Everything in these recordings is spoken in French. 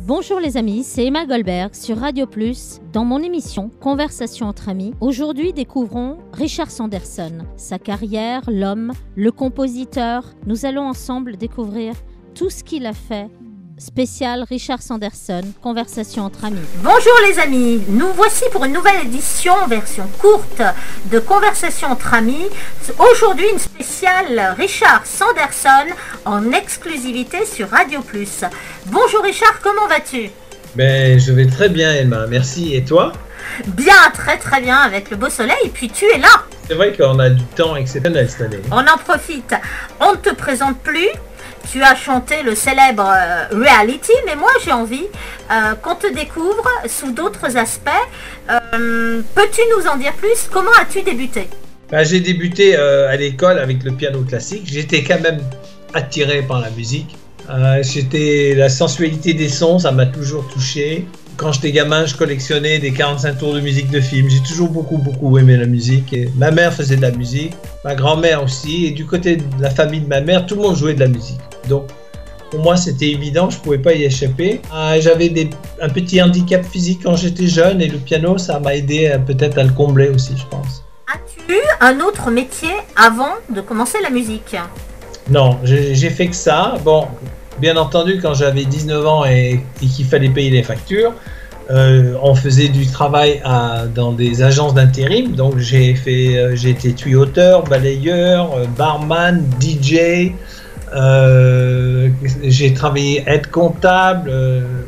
Bonjour les amis, c'est Emma Goldberg sur Radio Plus dans mon émission Conversation entre amis. Aujourd'hui, découvrons Richard Sanderson, sa carrière, l'homme, le compositeur. Nous allons ensemble découvrir tout ce qu'il a fait. Spécial Richard Sanderson, Conversation entre amis. Bonjour les amis, nous voici pour une nouvelle édition, version courte de Conversation entre amis. Aujourd'hui une spéciale Richard Sanderson en exclusivité sur Radio Plus. Bonjour Richard, comment vas-tu? Je vais très bien Emma, merci. Et toi? Bien, très bien avec le beau soleil et puis tu es là. C'est vrai qu'on a du temps exceptionnel cette année. On en profite, on ne te présente plus. Tu as chanté le célèbre Reality, mais moi j'ai envie qu'on te découvre sous d'autres aspects. Peux-tu nous en dire plus? Comment as-tu débuté? J'ai débuté à l'école avec le piano classique. J'étais quand même attiré par la musique. La sensualité des sons, ça m'a toujours touché. Quand j'étais gamin, je collectionnais des 45 tours de musique de film. J'ai toujours beaucoup aimé la musique. Et ma mère faisait de la musique, ma grand-mère aussi. Et du côté de la famille de ma mère, tout le monde jouait de la musique. Donc, pour moi, c'était évident, je ne pouvais pas y échapper. J'avais un petit handicap physique quand j'étais jeune et le piano, ça m'a aidé peut-être à le combler aussi, je pense. As-tu eu un autre métier avant de commencer la musique? Non, j'ai fait que ça. Bon, bien entendu, quand j'avais 19 ans et qu'il fallait payer les factures, on faisait du travail dans des agences d'intérim. Donc, j'ai été tuyauteur, balayeur, barman, DJ. J'ai travaillé aide comptable,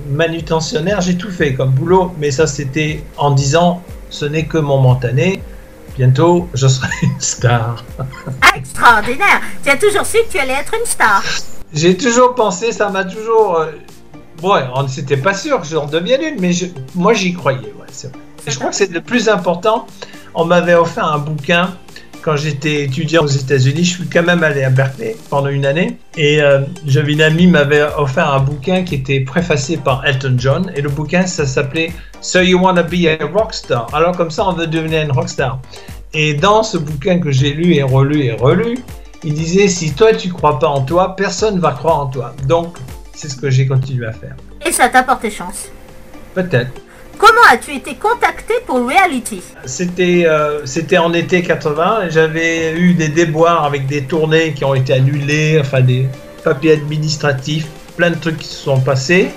manutentionnaire, j'ai tout fait comme boulot, mais ça c'était en disant ce n'est que momentané, bientôt je serai une star. Extraordinaire, tu as toujours su que tu allais être une star. J'ai toujours pensé, ça m'a toujours... c'était pas sûr que j'en devienne une, mais moi j'y croyais, ouais, c'est vrai. Je crois que c'est le plus important. On m'avait offert un bouquin quand j'étais étudiant aux États-Unis. Je suis quand même allé à Berkeley pendant une année et j'avais une amie qui m'avait offert un bouquin qui était préfacé par Elton John et le bouquin ça s'appelait So You Wanna Be a Rockstar. Alors comme ça on veut devenir une rockstar. Et dans ce bouquin que j'ai lu et relu, il disait si toi tu crois pas en toi, personne va croire en toi. Donc c'est ce que j'ai continué à faire. Et ça t'a porté chance? Peut-être. Comment as-tu été contacté pour Reality? C'était en été 80. J'avais eu des déboires avec des tournées qui ont été annulées, enfin des papiers administratifs, plein de trucs qui se sont passés.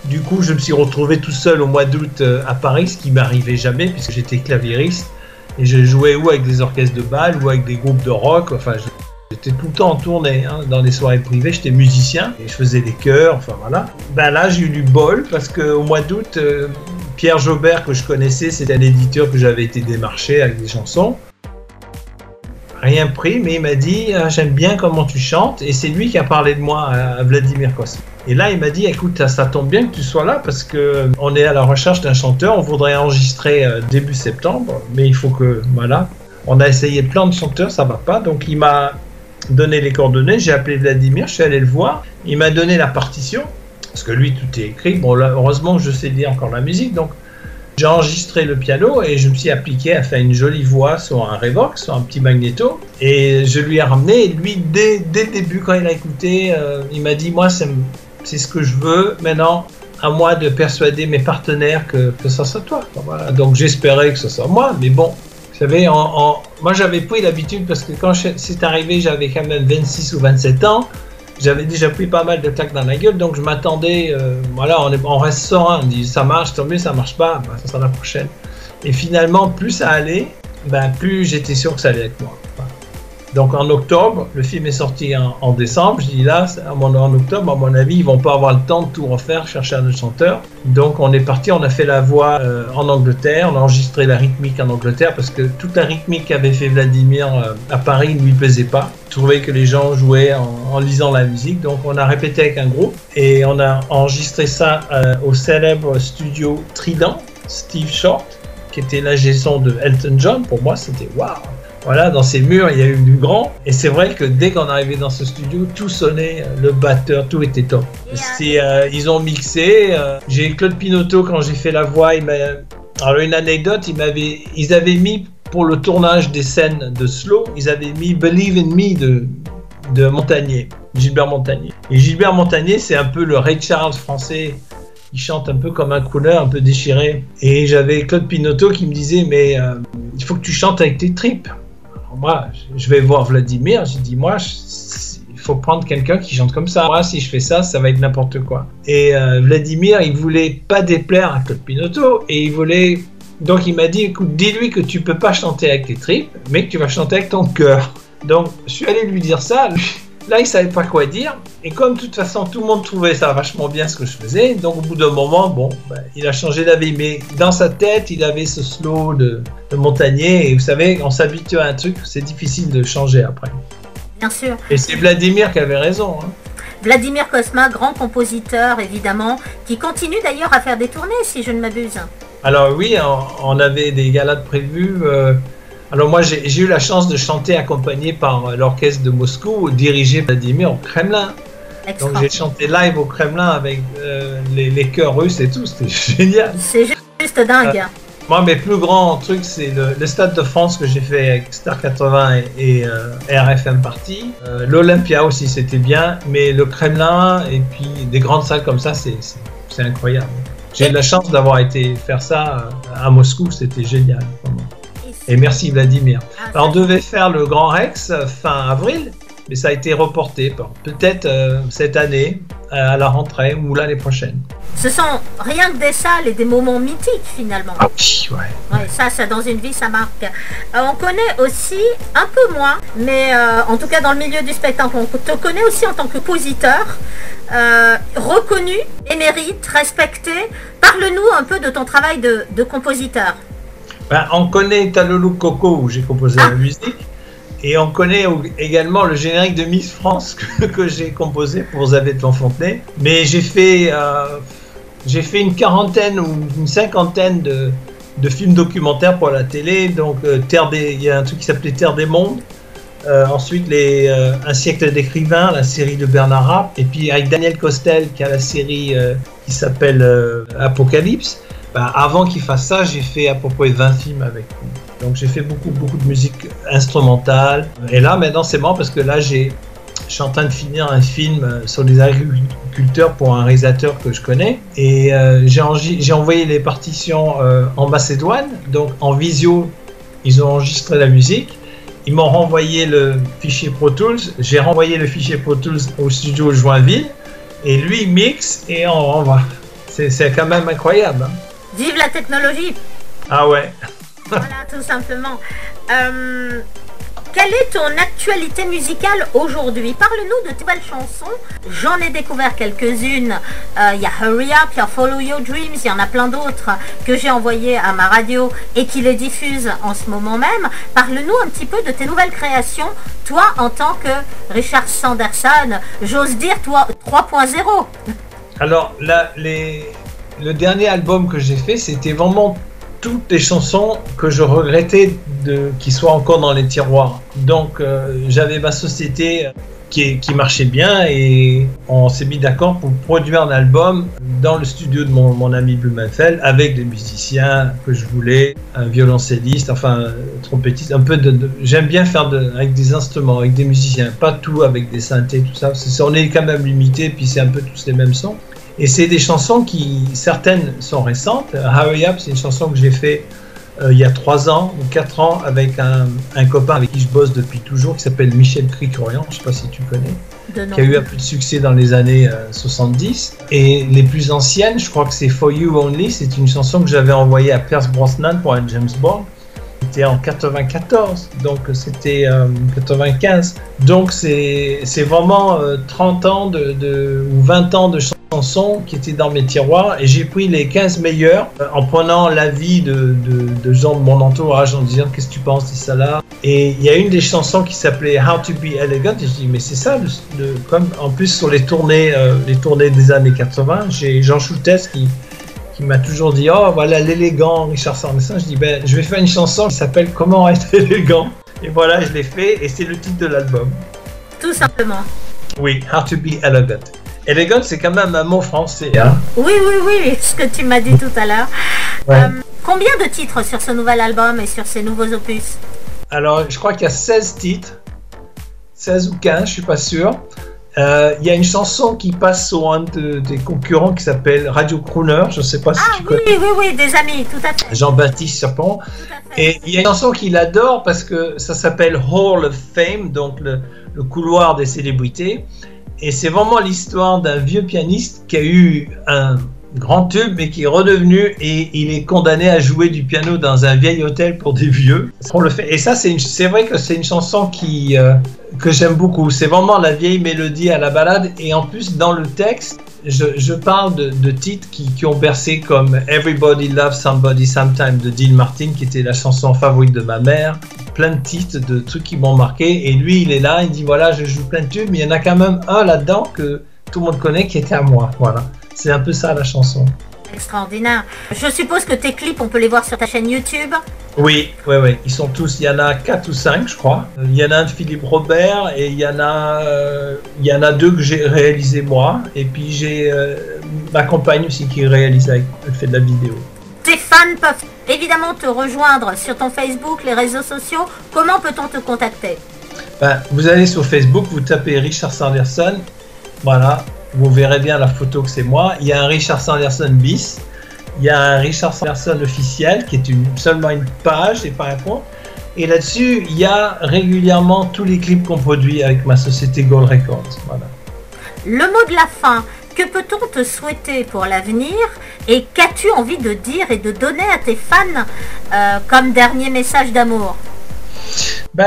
Du coup, je me suis retrouvé tout seul au mois d'août à Paris, ce qui m'arrivait jamais puisque j'étais claviériste et je jouais ou avec des orchestres de bal ou avec des groupes de rock. Enfin, j'étais tout le temps en tournée, dans les soirées privées, j'étais musicien et je faisais des chœurs, enfin voilà. Là, j'ai eu du bol parce qu'au mois d'août, Pierre Jaubert, que je connaissais, c'était un éditeur que j'avais été démarché avec des chansons. Rien pris, mais il m'a dit « J'aime bien comment tu chantes » et c'est lui qui a parlé de moi à Vladimir Kosma. Et là, il m'a dit « Écoute, ça tombe bien que tu sois là parce qu'on est à la recherche d'un chanteur, on voudrait enregistrer début septembre, mais il faut que, voilà. On a essayé plein de chanteurs, ça va pas, donc il m'a donné les coordonnées, j'ai appelé Vladimir, je suis allé le voir, il m'a donné la partition. Parce que lui, tout est écrit. Bon, là, heureusement que je sais lire encore la musique. Donc, j'ai enregistré le piano et je me suis appliqué à faire une jolie voix sur un Revox, sur un petit magnéto. Et je lui ai ramené. Et lui, dès le début, quand il a écouté, il m'a dit, moi, c'est ce que je veux. Maintenant, à moi de persuader mes partenaires que ça soit toi. Voilà. Donc, j'espérais que ce soit moi. Mais bon, vous savez, moi, j'avais pris l'habitude parce que quand c'est arrivé, j'avais quand même 26 ou 27 ans. J'avais déjà pris pas mal de claques dans la gueule, donc je m'attendais, on reste serein, on dit ça marche, tant mieux, ça marche pas, ça sera la prochaine. Et finalement, plus ça allait, plus j'étais sûr que ça allait être moi. Voilà. Donc en octobre, le film est sorti en décembre, je dis là, en octobre, à mon avis, ils vont pas avoir le temps de tout refaire, chercher un autre chanteur. Donc on est parti, on a fait la voix en Angleterre, on a enregistré la rythmique en Angleterre, parce que toute la rythmique qu'avait fait Vladimir à Paris ne lui plaisait pas. Je trouvais que les gens jouaient en lisant la musique, donc on a répété avec un groupe, et on a enregistré ça au célèbre studio Trident, Steve Short, qui était l'ingé son de Elton John. Pour moi, c'était waouh! Voilà, dans ces murs, il y a eu du grand. Et c'est vrai que dès qu'on arrivait dans ce studio, tout sonnait, le batteur, tout était top. Ils ont mixé. J'ai Claude Pinoteau, quand j'ai fait la voix, alors une anecdote, ils avaient mis, pour le tournage des scènes de slow, ils avaient mis Believe in Me de Montagnier, Gilbert Montagnier. Et Gilbert Montagnier, c'est un peu le Ray Charles français. il chante un peu comme un crooner, un peu déchiré. Et j'avais Claude Pinoteau qui me disait, mais il faut que tu chantes avec tes tripes. Alors moi, je vais voir Vladimir, j'ai dit, moi, il faut prendre quelqu'un qui chante comme ça. Moi, si je fais ça, ça va être n'importe quoi. Et Vladimir, il voulait pas déplaire à Claude Pinoteau, et il voulait... Donc il m'a dit, écoute, dis-lui que tu peux pas chanter avec tes tripes, mais que tu vas chanter avec ton cœur. Donc je suis allé lui dire ça. Là, il savait pas quoi dire. Et comme de toute façon, tout le monde trouvait ça vachement bien ce que je faisais, donc au bout d'un moment, bon, il a changé d'avis. Mais dans sa tête, il avait ce slow de Montagnier. Et vous savez, on s'habitue à un truc, c'est difficile de changer après. Bien sûr. Et c'est Vladimir qui avait raison. Hein. Vladimir Cosma, grand compositeur évidemment, qui continue d'ailleurs à faire des tournées, si je ne m'abuse. Alors oui, on avait des galas prévus. Alors moi, j'ai eu la chance de chanter accompagné par l'orchestre de Moscou, dirigé par Vladimir au Kremlin. Donc j'ai chanté live au Kremlin avec les chœurs russes et tout, c'était génial. C'est juste dingue. Moi, mes plus grands trucs, c'est le Stade de France que j'ai fait avec Star 80 et RFM Party. L'Olympia aussi, c'était bien, mais le Kremlin et puis des grandes salles comme ça, c'est incroyable. J'ai eu la chance d'avoir été faire ça à Moscou, c'était génial. Vraiment. Et merci Vladimir. Alors, on devait faire le Grand Rex fin avril, mais ça a été reporté, peut-être cette année, à la rentrée ou l'année prochaine. Ce sont rien que des salles et des moments mythiques finalement. Ah oui, ouais. Ouais, ça dans une vie, ça marque. On connaît aussi, un peu moins, mais en tout cas dans le milieu du spectacle, on te connaît aussi en tant que compositeur, reconnu, émérite, respecté. Parle-nous un peu de ton travail de compositeur. Ben, on connaît Talolou Coco où j'ai composé la musique. Et on connaît également le générique de Miss France que j'ai composé pour Xavier de Lafontenay. Mais j'ai fait une quarantaine ou une cinquantaine de films documentaires pour la télé. Donc il y a un truc qui s'appelait Terre des Mondes. Ensuite, Un siècle d'écrivains, la série de Bernard Rapp. Et puis avec Daniel Costel qui a la série qui s'appelle Apocalypse. Ben, avant qu'il fasse ça, j'ai fait à peu près 20 films avec lui. Donc j'ai fait beaucoup de musique instrumentale. Et là, maintenant, c'est marrant parce que là, je suis en train de finir un film sur les agriculteurs pour un réalisateur que je connais. Et j'ai envoyé les partitions en Macédoine. Donc en visio, ils ont enregistré la musique. Ils m'ont renvoyé le fichier Pro Tools. J'ai renvoyé le fichier Pro Tools au studio Joinville. Et lui, il mixe et on renvoie. C'est quand même incroyable. Hein. Vive la technologie! Ah ouais! Voilà, tout simplement. Quelle est ton actualité musicale aujourd'hui? Parle-nous de tes belles chansons. J'en ai découvert quelques-unes. Il y a Hurry Up, il y a Follow Your Dreams, il y en a plein d'autres que j'ai envoyées à ma radio et qui les diffusent en ce moment même. Parle-nous un petit peu de tes nouvelles créations, toi en tant que Richard Sanderson, j'ose dire toi 3.0. Alors, le dernier album que j'ai fait, c'était vraiment toutes les chansons que je regrettais qui soient encore dans les tiroirs. Donc j'avais ma société qui marchait bien et on s'est mis d'accord pour produire un album dans le studio de mon ami Blumenfeld avec des musiciens que je voulais, un violoncelliste, enfin trompettiste, un peu j'aime bien faire avec des instruments, avec des musiciens, pas tout avec des synthés, tout ça. On est quand même limité, puis c'est un peu tous les mêmes sons. Et c'est des chansons certaines sont récentes. Hurry Up, c'est une chanson que j'ai fait il y a 3 ans ou 4 ans avec un copain avec qui je bosse depuis toujours, qui s'appelle Michel Krikorian, je ne sais pas si tu connais, qui a eu un peu de succès dans les années 70. Et les plus anciennes, je crois que c'est For You Only, c'est une chanson que j'avais envoyée à Pierce Brosnan pour un James Bond. C'était en 94, donc c'était 95. Donc c'est vraiment 30 ans ou 20 ans de chansons qui étaient dans mes tiroirs et j'ai pris les 15 meilleurs en prenant l'avis de gens de mon entourage en disant qu'est-ce que tu penses de ça là. Et il y a une des chansons qui s'appelait How to Be Elegant et je dis mais c'est ça, comme en plus sur les tournées des années 80, j'ai Jean Choutès qui m'a toujours dit oh voilà l'élégant Richard Sanderson. Je dis ben je vais faire une chanson qui s'appelle Comment être élégant et voilà je l'ai fait et c'est le titre de l'album. Tout simplement. Oui, How to Be Elegant. Elegant c'est quand même un mot français hein. Oui, ce que tu m'as dit tout à l'heure. Ouais. Combien de titres sur ce nouvel album et sur ces nouveaux opus? Alors je crois qu'il y a 16 titres, 16 ou 15 je suis pas sûr. Il y a une chanson qui passe sur un des concurrents qui s'appelle Radio Crooner, je ne sais pas si tu connais. Oui, des amis, tout à fait. Jean-Baptiste Serpent. Et il y a une chanson qu'il adore parce que ça s'appelle Hall of Fame, donc le couloir des célébrités. Et c'est vraiment l'histoire d'un vieux pianiste qui a eu un grand tube mais qui est redevenu et il est condamné à jouer du piano dans un vieil hôtel pour des vieux. On le fait. Et ça, c'est vrai que c'est une chanson que j'aime beaucoup. C'est vraiment la vieille mélodie à la balade. Et en plus, dans le texte, je parle de titres qui ont bercé comme Everybody Loves Somebody Sometime de Dean Martin, qui était la chanson favorite de ma mère. Plein de titres, de trucs qui m'ont marqué. Et lui, il est là, il dit voilà, je joue plein de tubes, mais il y en a quand même un là-dedans que tout le monde connaît qui était à moi. Voilà. C'est un peu ça la chanson. Extraordinaire. Je suppose que tes clips, on peut les voir sur ta chaîne YouTube. Oui. Ils sont tous, il y en a 4 ou 5, je crois. Il y en a un de Philippe Robert et il y en a 2 que j'ai réalisé moi. Et puis j'ai ma compagne aussi qui réalise elle fait de la vidéo. Tes fans peuvent évidemment te rejoindre sur ton Facebook, les réseaux sociaux. Comment peut-on te contacter? Vous allez sur Facebook, vous tapez Richard Sanderson. Voilà. Vous verrez bien la photo que c'est moi. Il y a un Richard Sanderson bis. Il y a un Richard Sanderson officiel qui est seulement une page et pas un compte. Et là-dessus, il y a régulièrement tous les clips qu'on produit avec ma société Gold Records. Voilà. Le mot de la fin, que peut-on te souhaiter pour l'avenir et qu'as-tu envie de dire et de donner à tes fans comme dernier message d'amour?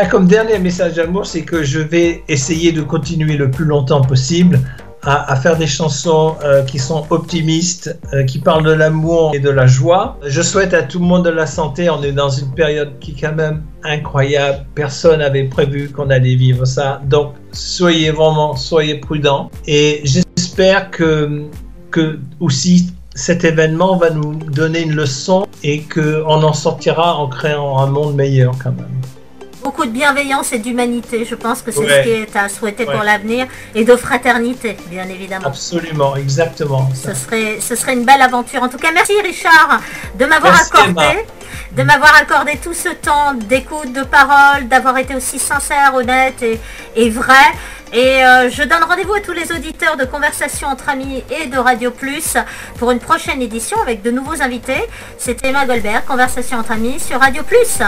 Comme dernier message d'amour, c'est que je vais essayer de continuer le plus longtemps possible à faire des chansons qui sont optimistes, qui parlent de l'amour et de la joie. Je souhaite à tout le monde de la santé. On est dans une période qui est quand même incroyable. Personne n'avait prévu qu'on allait vivre ça. Donc, soyez prudents. Et j'espère que aussi cet événement va nous donner une leçon et qu'on en sortira en créant un monde meilleur quand même. Beaucoup de bienveillance et d'humanité, je pense que c'est ce qui est à souhaiter pour l'avenir, et de fraternité, bien évidemment. Absolument, exactement. Ce serait une belle aventure. En tout cas, merci Richard de m'avoir accordé tout ce temps d'écoute, de parole, d'avoir été aussi sincère, honnête et vrai. Et je donne rendez-vous à tous les auditeurs de Conversation entre amis et de Radio Plus pour une prochaine édition avec de nouveaux invités. C'était Emma Goldberg, Conversation entre amis sur Radio Plus.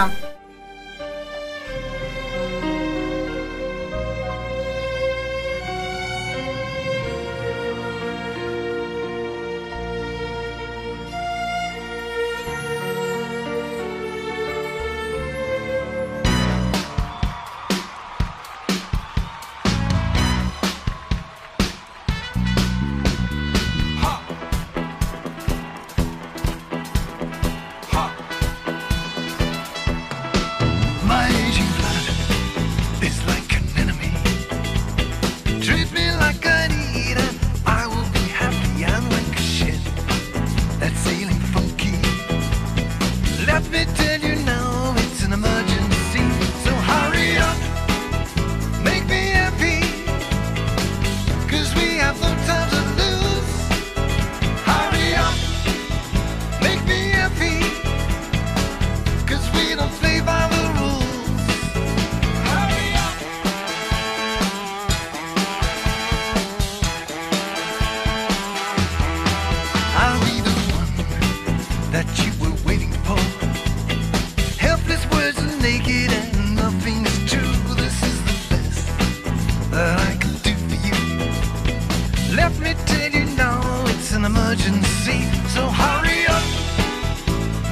Emergency, so hurry up,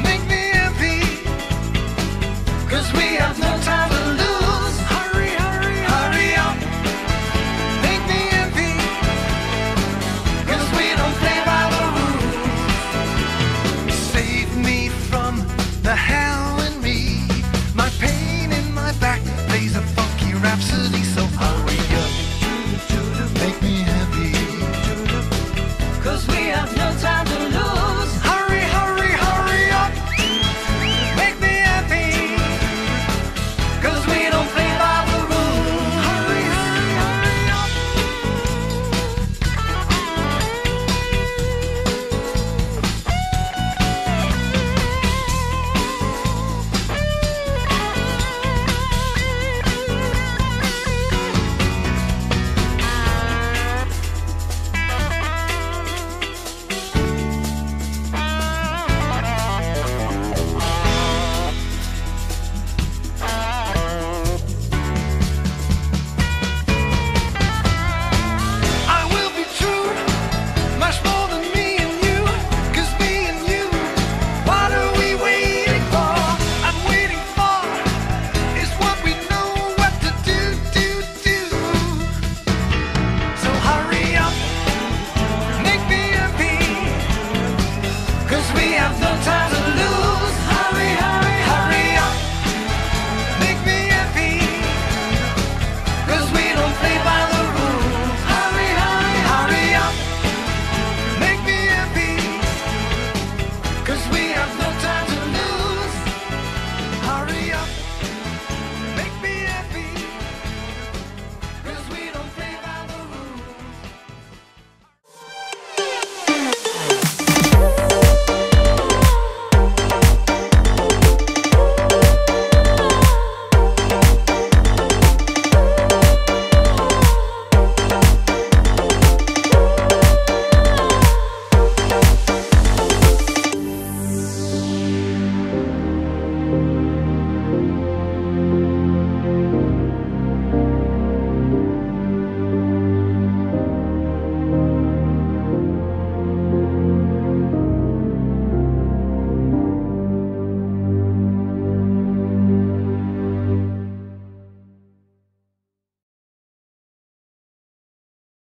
make me happy, 'cause we have no